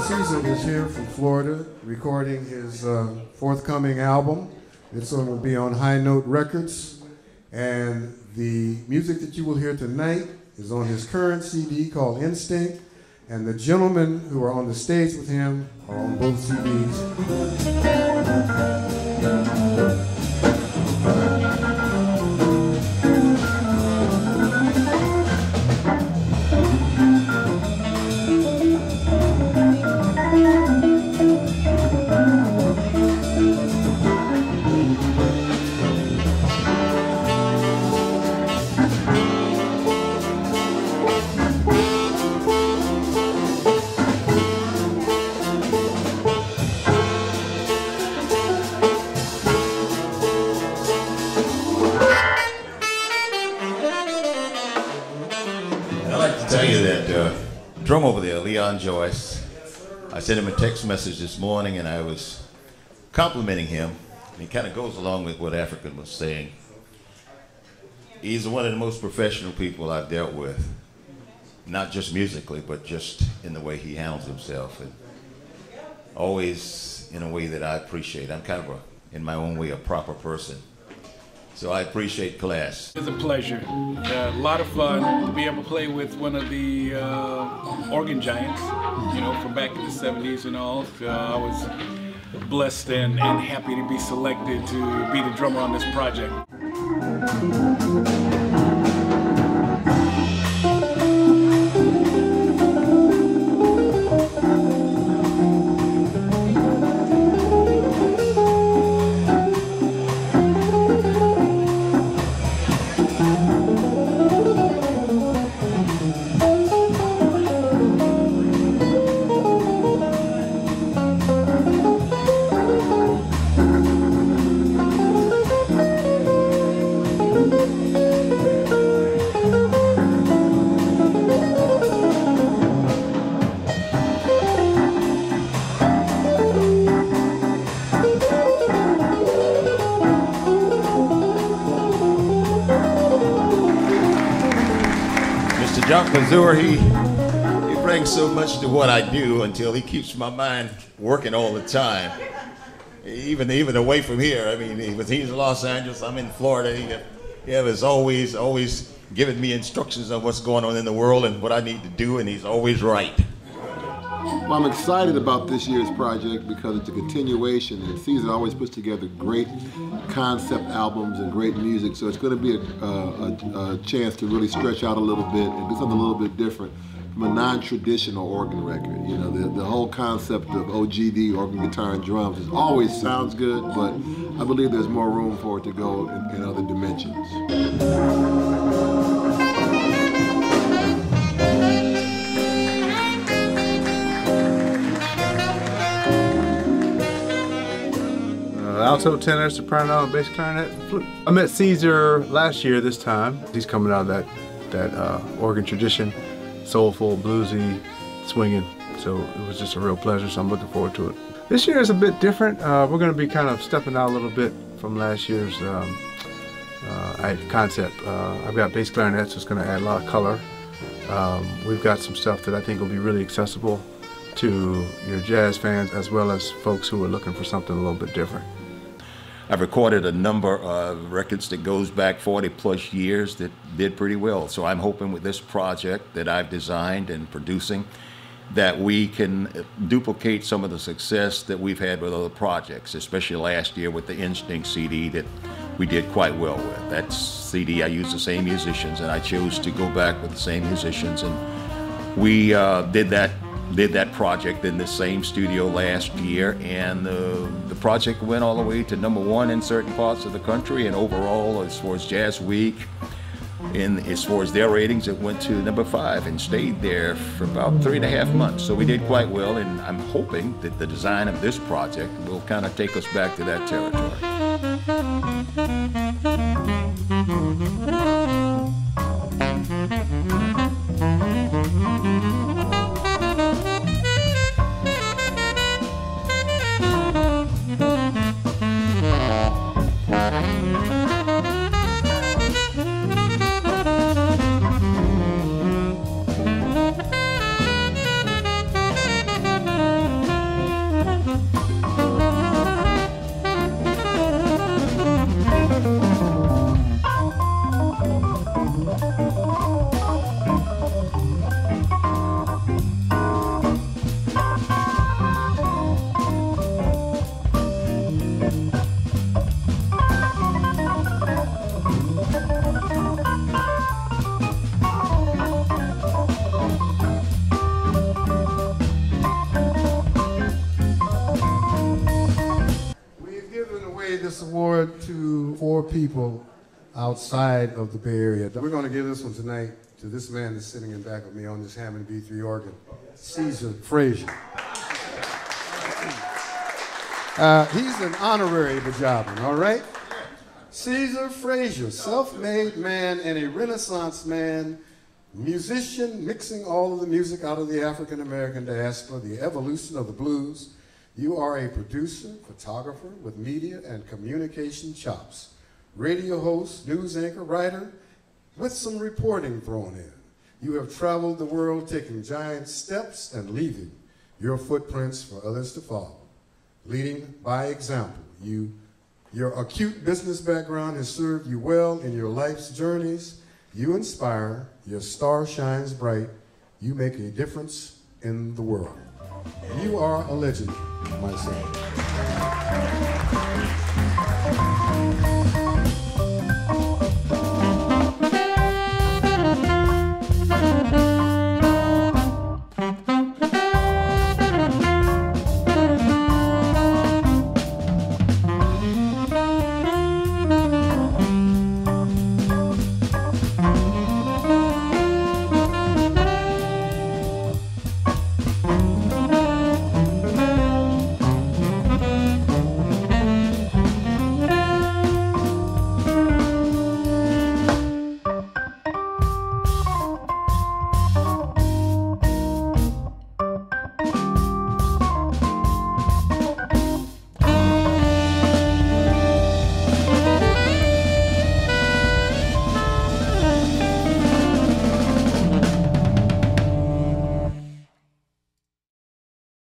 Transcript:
Caesar is here from Florida, recording his forthcoming album. This one will be on High Note Records, and the music that you will hear tonight is on his current CD called Instinct, and the gentlemen who are on the stage with him are on both CDs. Drum over there, Leon Joyce. I sent him a text message this morning and I was complimenting him. And he kind of goes along with what African was saying. He's one of the most professional people I've dealt with. Not just musically, but just in the way he handles himself. And always in a way that I appreciate. I'm kind of, in my own way, a proper person. So I appreciate class. It's a pleasure. A lot of fun to be able to play with one of the organ giants, you know, from back in the 70s and all. I was blessed and happy to be selected to be the drummer on this project. He brings so much to what I do until he keeps my mind working all the time. Even away from here. I mean, he's in Los Angeles, I'm in Florida. He is always giving me instructions on what's going on in the world and what I need to do, and he's always right. Well, I'm excited about this year's project because it's a continuation, and Caesar always puts together great concept albums and great music, so it's going to be a chance to really stretch out a little bit and do something a little bit different from a non-traditional organ record. You know, the whole concept of OGD, organ, guitar, and drums, it always sounds good, but I believe there's more room for it to go in other dimensions. Alto, tenor, soprano, and bass clarinet, flute. I met Caesar last year this time. He's coming out of that organ tradition, soulful, bluesy, swinging. So it was just a real pleasure, so I'm looking forward to it. This year is a bit different. We're going to be kind of stepping out a little bit from last year's concept. I've got bass clarinet, so it's going to add a lot of color. We've got some stuff that I think will be really accessible to your jazz fans as well as folks who are looking for something a little bit different. I've recorded a number of records that goes back 40+ years that did pretty well. So I'm hoping with this project that I've designed and producing that we can duplicate some of the success that we've had with other projects, especially last year with the Instinct CD that we did quite well with. That CD, I used the same musicians, and I chose to go back with the same musicians, and we did that project in the same studio last year, and the project went all the way to #1 in certain parts of the country, and overall, as far as Jazz Week, as far as their ratings, it went to #5 and stayed there for about 3.5 months. So we did quite well, and I'm hoping that the design of this project will kind of take us back to that territory. This award to 4 people outside of the Bay Area. We're going to give this one tonight to this man that's sitting in back of me on this Hammond B3 organ, Caesar Frazier. He's an honorary Bajaban, all right? Caesar Frazier, self-made man and a Renaissance man, musician, mixing all of the music out of the African-American diaspora, the evolution of the blues. You are a producer, photographer with media and communication chops, radio host, news anchor, writer, with some reporting thrown in. You have traveled the world taking giant steps and leaving your footprints for others to follow, leading by example. Your acute business background has served you well in your life's journeys. You inspire, your star shines bright, you make a difference in the world. You are a legend, myself.